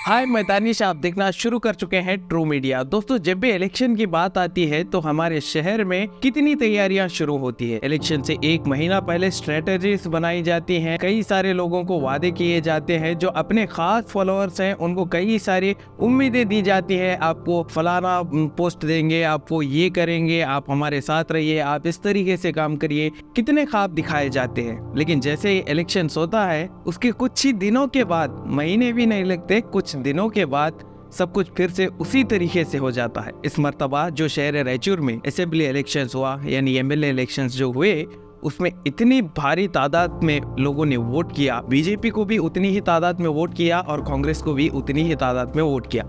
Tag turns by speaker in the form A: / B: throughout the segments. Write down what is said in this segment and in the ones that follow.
A: हाय, मैं दानिश। आप देखना शुरू कर चुके हैं ट्रू मीडिया। दोस्तों, जब भी इलेक्शन की बात आती है तो हमारे शहर में कितनी तैयारियां शुरू होती है। इलेक्शन से एक महीना पहले स्ट्रेटेजीज बनाई जाती हैं, कई सारे लोगों को वादे किए जाते हैं, जो अपने खास फॉलोअर्स हैं उनको कई सारी उम्मीदें दी जाती है। आपको फलाना पोस्ट देंगे, आपको ये करेंगे, आप हमारे साथ रहिए, आप इस तरीके से काम करिए, कितने ख्वाब दिखाए जाते हैं। लेकिन जैसे ही इलेक्शन होता है उसके कुछ ही दिनों के बाद, महीने भी नहीं लगते, कुछ दिनों के बाद सब कुछ फिर से उसी तरीके से हो जाता है। इस मर्तबा जो शहर रायचूर में असेंबली इलेक्शंस हुआ, यानी एमएलए इलेक्शंस जो हुए, उसमें इतनी भारी तादाद में लोगों ने वोट किया। बीजेपी को भी उतनी ही तादाद में वोट किया और कांग्रेस को भी उतनी ही तादाद में वोट किया।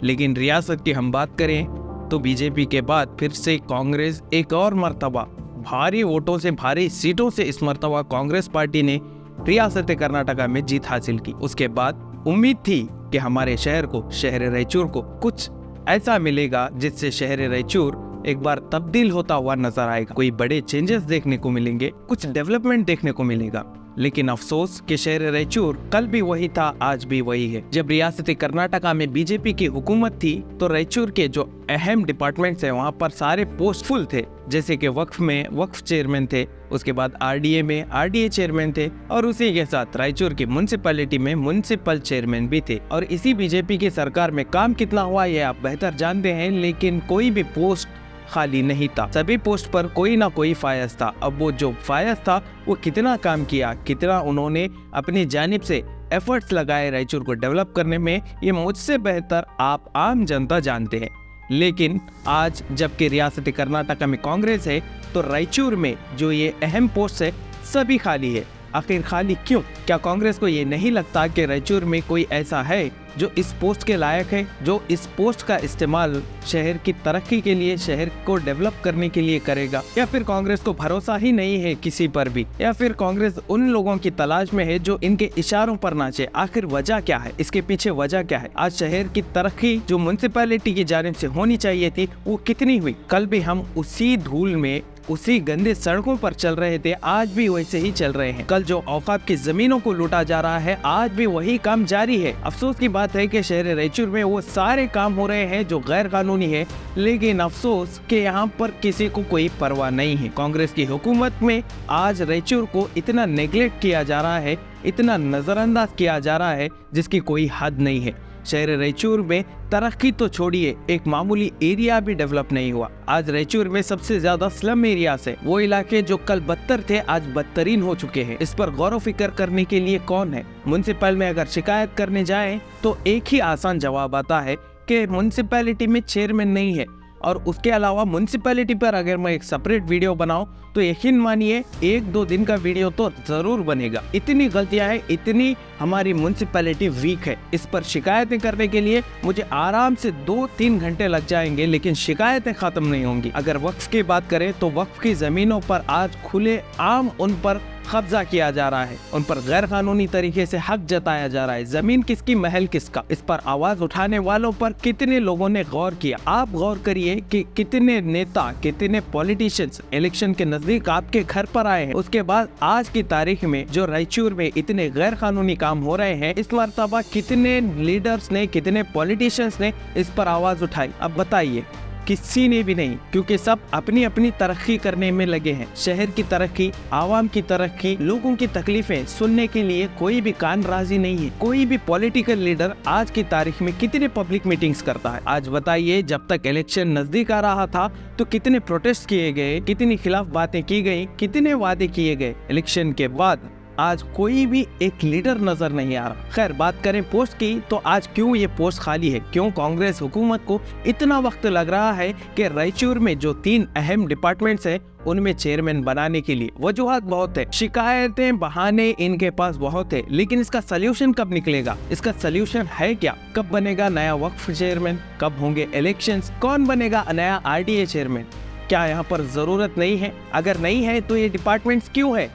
A: लेकिन रियासत की हम बात करें तो बीजेपी के बाद फिर से कांग्रेस एक और मर्तबा भारी वोटों से, भारी सीटों से इस मर्तबा कांग्रेस पार्टी ने रियासत कर्नाटका में जीत हासिल की। उसके बाद उम्मीद थी कि हमारे शहर को, शहर रायचूर को कुछ ऐसा मिलेगा जिससे शहर रायचूर एक बार तब्दील होता हुआ नजर आएगा, कोई बड़े चेंजेस देखने को मिलेंगे, कुछ डेवलपमेंट देखने को मिलेगा। लेकिन अफसोस कि शहर रायचूर कल भी वही था, आज भी वही है। जब रियासती कर्नाटका में बीजेपी की हुकूमत थी तो रायचूर के जो अहम डिपार्टमेंट्स हैं वहाँ पर सारे पोस्ट फुल थे। जैसे कि वक्फ में वक्फ चेयरमैन थे, उसके बाद आरडीए में आरडीए चेयरमैन थे, और उसी के साथ रायचूर की म्युनिसिपैलिटी में म्युनिसिपल चेयरमैन भी थे। और इसी बीजेपी की सरकार में काम कितना हुआ ये आप बेहतर जानते हैं, लेकिन कोई भी पोस्ट खाली नहीं था। सभी पोस्ट पर कोई ना कोई फायज था। अब वो जो फायज था वो कितना काम किया, कितना उन्होंने अपनी जानिब से एफर्ट्स लगाए रायचूर को डेवलप करने में, ये मुझसे बेहतर आप आम जनता जानते हैं। लेकिन आज जबकि रियासती कर्नाटका में कांग्रेस है तो रायचूर में जो ये अहम पोस्ट है सभी खाली है। आखिर खाली क्यों? क्या कांग्रेस को ये नहीं लगता कि रायचूर में कोई ऐसा है जो इस पोस्ट के लायक है, जो इस पोस्ट का इस्तेमाल शहर की तरक्की के लिए, शहर को डेवलप करने के लिए करेगा? या फिर कांग्रेस को भरोसा ही नहीं है किसी पर भी? या फिर कांग्रेस उन लोगों की तलाश में है जो इनके इशारों पर नाचे? आखिर वजह क्या है? इसके पीछे वजह क्या है? आज शहर की तरक्की जो म्युनिसिपैलिटी की जानिब से होनी चाहिए थी वो कितनी हुई? कल भी हम उसी धूल में, उसी गंदे सड़कों पर चल रहे थे, आज भी वैसे ही चल रहे हैं। कल जो औकात की जमीनों को लूटा जा रहा है, आज भी वही काम जारी है। अफसोस की बात है कि शहर रायचूर में वो सारे काम हो रहे हैं जो गैर कानूनी है, लेकिन अफसोस कि यहाँ पर किसी को कोई परवाह नहीं है। कांग्रेस की हुकूमत में आज रायचूर को इतना नेग्लेक्ट किया जा रहा है, इतना नजरअंदाज किया जा रहा है जिसकी कोई हद नहीं है। शहर रायचूर में तरक्की तो छोड़िए, एक मामूली एरिया भी डेवलप नहीं हुआ। आज रायचूर में सबसे ज्यादा स्लम एरियाज है। वो इलाके जो कल बदतर थे आज बदतरीन हो चुके हैं। इस पर गौर व फिक्र करने के लिए कौन है? म्युनिसिपल में अगर शिकायत करने जाएं तो एक ही आसान जवाब आता है कि म्युनिसिपैलिटी में चेयरमैन नहीं है। और उसके अलावा म्युनिसिपैलिटी पर अगर मैं एक सेपरेट वीडियो बनाऊं तो यकीन मानिए 1-2 दिन का वीडियो तो जरूर बनेगा। इतनी गलतियां हैं, इतनी हमारी म्युनिसिपैलिटी वीक है। इस पर शिकायतें करने के लिए मुझे आराम से 2-3 घंटे लग जाएंगे, लेकिन शिकायतें खत्म नहीं होंगी। अगर वक्फ की बात करें तो वक्फ की जमीनों पर आज खुले आम उन पर कब्जा किया जा रहा है, उन पर गैर कानूनी तरीके से हक जताया जा रहा है। जमीन किसकी, महल किसका? इस पर आवाज उठाने वालों पर कितने लोगों ने गौर किया? आप गौर करिए कि कितने नेता, कितने पॉलिटिशियंस इलेक्शन के नजदीक आपके घर पर आए हैं। उसके बाद आज की तारीख में जो रायचूर में इतने गैर कानूनी काम हो रहे हैं, इस मर्तबा कितने लीडर्स ने, कितने पॉलिटिशियंस ने इस पर आवाज उठाई? अब बताइए, किसी ने भी नहीं, क्योंकि सब अपनी अपनी तरक्की करने में लगे हैं। शहर की तरक्की, आवाम की तरक्की, लोगों की तकलीफें सुनने के लिए कोई भी कान राजी नहीं है। कोई भी पॉलिटिकल लीडर आज की तारीख में कितने पब्लिक मीटिंग्स करता है? आज बताइए, जब तक इलेक्शन नजदीक आ रहा था तो कितने प्रोटेस्ट किए गए, कितनी खिलाफ बातें की गई, कितने वादे किए गए। इलेक्शन के बाद आज कोई भी एक लीडर नजर नहीं आ रहा। खैर, बात करें पोस्ट की तो आज क्यों ये पोस्ट खाली है? क्यों कांग्रेस हुकूमत को इतना वक्त लग रहा है कि रायचूर में जो 3 अहम डिपार्टमेंट्स हैं उनमें चेयरमैन बनाने के लिए? वजूहात बहुत है, शिकायतें, बहाने इनके पास बहुत है, लेकिन इसका सल्यूशन कब निकलेगा? इसका सल्यूशन है क्या? कब बनेगा नया वक्फ चेयरमैन? कब होंगे इलेक्शंस? कौन बनेगा नया आरडीए चेयरमैन? क्या यहाँ पर जरूरत नहीं है? अगर नहीं है तो ये डिपार्टमेंट्स क्यों है?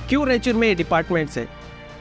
A: क्यों रायचूर में ये डिपार्टमेंट्स है?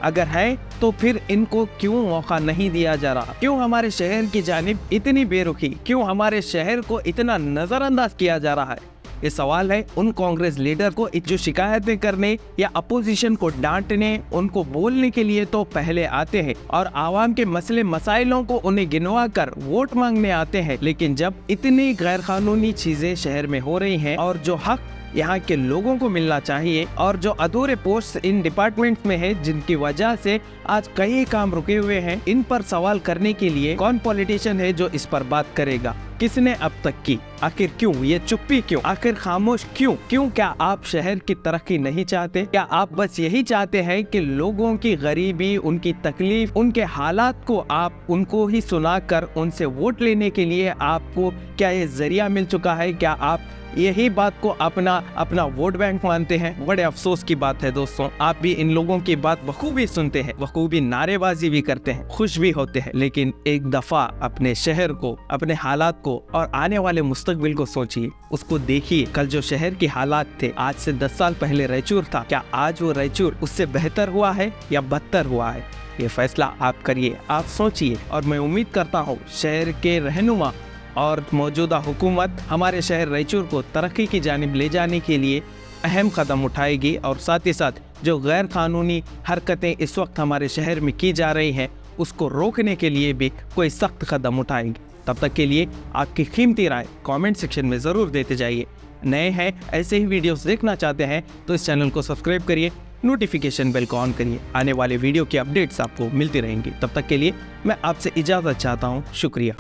A: अगर है तो फिर इनको क्यों मौका नहीं दिया जा रहा? क्यों हमारे शहर की जानिब इतनी बेरुखी? क्यों हमारे शहर को इतना नजरअंदाज किया जा रहा है? ये सवाल है उन कांग्रेस लीडर को जो शिकायतें करने या अपोजिशन को डांटने, उनको बोलने के लिए तो पहले आते हैं और आवाम के मसले मसाइलों को उन्हें गिनवा कर वोट मांगने आते हैं, लेकिन जब इतनी गैर कानूनी चीजें शहर में हो रही हैं और जो हक यहाँ के लोगों को मिलना चाहिए और जो अधूरे पोस्ट इन डिपार्टमेंट में है जिनकी वजह से आज कई काम रुके हुए हैं, इन पर सवाल करने के लिए कौन पॉलिटिशियन है जो इस पर बात करेगा? किसने अब तक की? आखिर क्यों ये चुप्पी? क्यों आखिर खामोश क्यों? क्या आप शहर की तरक्की नहीं चाहते? क्या आप बस यही चाहते हैं कि लोगों की गरीबी, उनकी तकलीफ, उनके हालात को आप उनको ही सुनाकर उनसे वोट लेने के लिए आपको क्या ये जरिया मिल चुका है? क्या आप यही बात को अपना वोट बैंक मानते हैं? बड़े अफसोस की बात है दोस्तों, आप भी इन लोगों की बात बखूबी सुनते हैं, बखूबी नारेबाजी भी करते हैं, खुश भी होते हैं, लेकिन एक दफा अपने शहर को, अपने हालात को और आने वाले मुस्तकबिल को सोचिए, उसको देखिए। कल जो शहर के हालात थे, आज से 10 साल पहले रायचूर था, क्या आज वो रायचूर उससे बेहतर हुआ है या बदतर हुआ है? ये फैसला आप करिए, आप सोचिए, और मैं उम्मीद करता हूँ शहर के रहनुमा और मौजूदा हुकूमत हमारे शहर रायचूर को तरक्की की जानिब ले जाने के लिए अहम कदम उठाएगी और साथ ही साथ जो गैर कानूनी हरकतें इस वक्त हमारे शहर में की जा रही हैं उसको रोकने के लिए भी कोई सख्त कदम उठाएंगे। तब तक के लिए आपकी कीमती राय कमेंट सेक्शन में ज़रूर देते जाइए। नए हैं, ऐसे ही वीडियोस देखना चाहते हैं तो इस चैनल को सब्सक्राइब करिए, नोटिफिकेशन बेल को ऑन करिए, आने वाले वीडियो की अपडेट्स आपको मिलती रहेंगी। तब तक के लिए मैं आपसे इजाज़त चाहता हूँ। शुक्रिया।